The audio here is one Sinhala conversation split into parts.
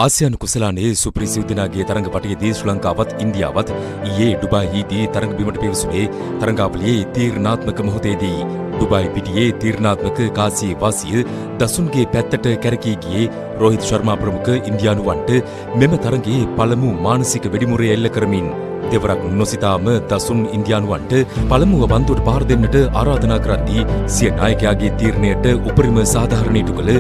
ආසියානු කුසලානයේ සුපිරිසි දිනාගේ තරඟපටියේදී ශ්‍රී ලංකාවත් ඉන්දියාවත් ඊයේ ඩුබායිදී තරඟ බිමට පිවිසුනේ තරඟාවලියේ තීරණාත්මක මොහොතේදී. ඩුබායි පිටියේ තීරණාත්මක කාසියේ වාසිය දසුන්ගේ පැත්තට කැරකී ගියේ රෝහිත් ශර්මා ප්‍රමුඛ ඉන්දියානුවන්ට මෙම තරඟයේ පළමු මානසික වෙඩිමුරය එල්ල කරමින් දෙවරක් නොසිතාම දසුන් ඉන්දියානුවන්ට පළමුව පන්දුවට පාර දෙන්නට ආරාධනා කරද්දී සිය නායකයාගේ තීරණයට උපරිම සාධාරණ ඉටු කළ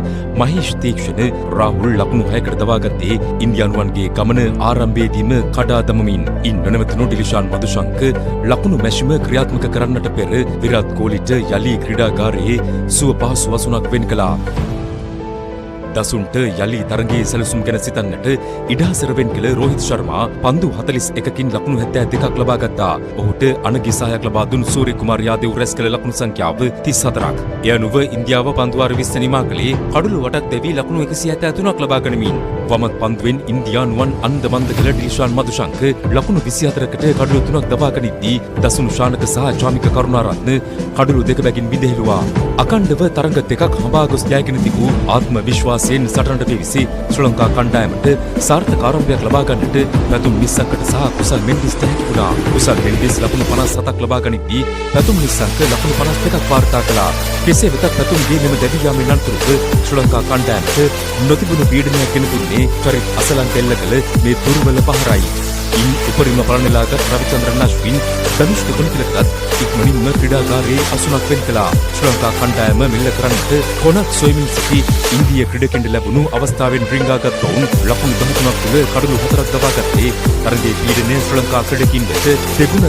මහේෂ් තීක්ෂණ රාහුල් ලකුණු 6කට දවාගත්තේ ඉන්දියානුවන්ගේ ගමන ආරම්භයේදීම කඩා දමමින්. ඉන් නොනවතුණු ඩිලිෂාන් මදුශංක ලකුණු මැෂිම ක්‍රියාත්මක කරන්නට පෙර විරාත් කෝලිට යලි ක්‍රීඩාගාරයේ සුව පහසු වසුනක් වෙන් කළා. දසුන්ට යලි තරගයේ සැලසුම් ගැන සිතන්නට ඉඩහසර වෙන් කළ රෝහිත් ශර්මා පන්දු 41කින් ලකුණු 72ක් ලබා ගත්තා. ඔහුට අනගි සහායක් ලබා දුන් සූර්ය කුමාර් යාදව් රැස් කළ ලකුණු සංඛ්‍යාව 34ක්. එය අනුව ඉන්දියාව පන්දු වාර 20 නිමා කළේ කඩුළු වටක් දෙවි ලකුණු 173ක් ලබා ගනිමින්. වමත් පන්දුවෙන් ඉන්දියානුවන් අන්ද මන්ද කළ ඩිලිෂාන් මදුශංක ලකුණු 24කට කඩුළු 3ක් දබා ගනිද්දී දසුන් ශානක සහ චාමික කරුණාරත්න කඩුළු දෙක බැගින් විදහෙළුවා. අකණ්ඩව තරඟ දෙකක් හඹා ගොස් ජයගෙන තිබූ ආත්ම විශ්වාසයෙන් සටනට පිවිසි ශ්‍රී ලංකා කණ්ඩායමට සාර්ථක ආරම්භයක් ලබා ගන්නට පැතුම් 20කට සහ කුසල් මෙන්ඩිස්ට හැකි වුණා. කුසල් මෙන්ඩිස් ලකුණු 57ක් ලබා ගනිද්දී පැතුම් 20ක ලකුණු 52ක් වාර්තා කළා. කෙසේ වෙතත් පැතුම්ගේ මෙම දැවි යාමෙන් අනතුරුව ශ්‍රී ලංකා කණ්ඩායමට නොතිබුණු පීඩනයක් ගෙන දුන්නේ චරිත් අසලන් එල්ල කළ මේ දුර්වල පහරයි. ඉන් උපරිම පරණලාගත් රවිචන්ද්‍රන් අශ්වින් ධනුෂ්ක ගුණතිලකත් ඉක්මනින්ම ක්‍රීඩාගාරයේ අසුනක් වෙන් කළා. ශ්‍රී ලංකා කණ්ඩායම මෙල්ල කරන්නට කොනක් සොයමින් සිටි ඉන්දිය ක්‍රීඩකයන්ට ලැබුණු අවස්ථාවෙන් රිංගාගත් ඔවුන් ලකුණු 13ක් තුළ කඩලු 4ක් දබා ගත්තේ තරගයේ පීඩනය ශ්‍රී ලංකා ක්‍රීඩකින්ට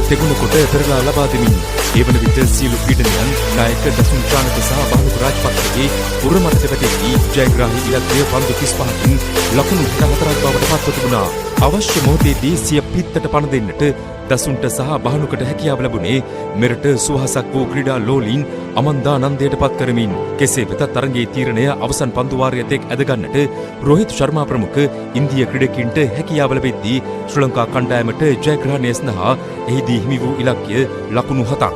දෙගුණ කොට පෙරලා ලබා දෙමින්. ඒ වන විට සියලු පීඩනයන් නායක දසුන් චානක සහ බාහුක රාජපක්ෂගේ උරමතට වැටෙද්දී ජයග්‍රාහී ඉලක්කය පන්දු 35කින් ලකුණු 64ක් බවට පත්ව තිබුණා. අවශ්‍ය මොහොතේදී සිය පිත්තට පණ දෙන්නට දසුන්ට සහ බහනුකට හැකියාව ලැබුණේ මෙරට සුවහසක් වූ ක්‍රීඩා ලෝලීන් අමන්දා නන්දයට පත් කරමින්. කෙසේ වෙතත් තරගයේ තීරණය අවසන් පන්දු වාරය තෙක් ඇදගන්නට රෝහිත් ශර්මා ප්‍රමුඛ ඉන්දිය ක්‍රීඩකයින්ට හැකියාව ලැබෙද්දී ශ්‍රී ලංකා කණ්ඩායමට ජයග්‍රහණය සඳහා එහිදී හිමි වූ ඉලක්කය ලකුණු 7ක්.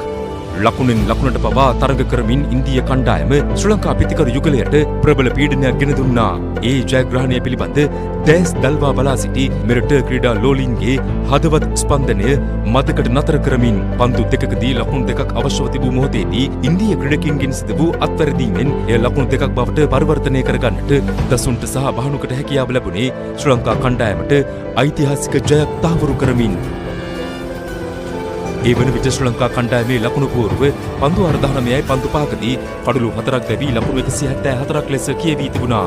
ලකුණෙන් ලකුණට පවා තරග කරමින් ඉන්දිය කණ්ඩායම ශ්‍රී ලංකා පිතිකරු යුගලයට ප්‍රබල පීඩනයක් ගෙන දුන්නා. ඒ ජයග්‍රහණය පිළිබඳ දැස් දල්වා බලා සිටි මෙරට ක්‍රීඩා ලෝලීන්ගේ හදවත් ස්පන්දනය මතකට නතර කරමින් පන්දු දෙකකදී ලකුණු දෙකක් අවශ්‍යව තිබූ මොහොතේදී ඉන්දිය ක්‍රීඩකින්ගෙන් සිදු වූ අත්වැරදීමෙන් එය ලකුණු දෙකක් බවට පරිවර්තනය කරගන්නට දසුන්ට සහ බහනුකට හැකියාව ලැබුණේ ශ්‍රී ලංකා කණ්ඩායමට ඓතිහාසික ජයක් තහවුරු කරමින්. ඒ වන විට ශ්‍රී ලංකා කණ්ඩායමේ ලකුණු පූර්ව පන්දු 19යි පන්දු 5කදී කඩලු 4ක් දැවී ලකුණු 174ක් ලෙස කියවී තිබුණා.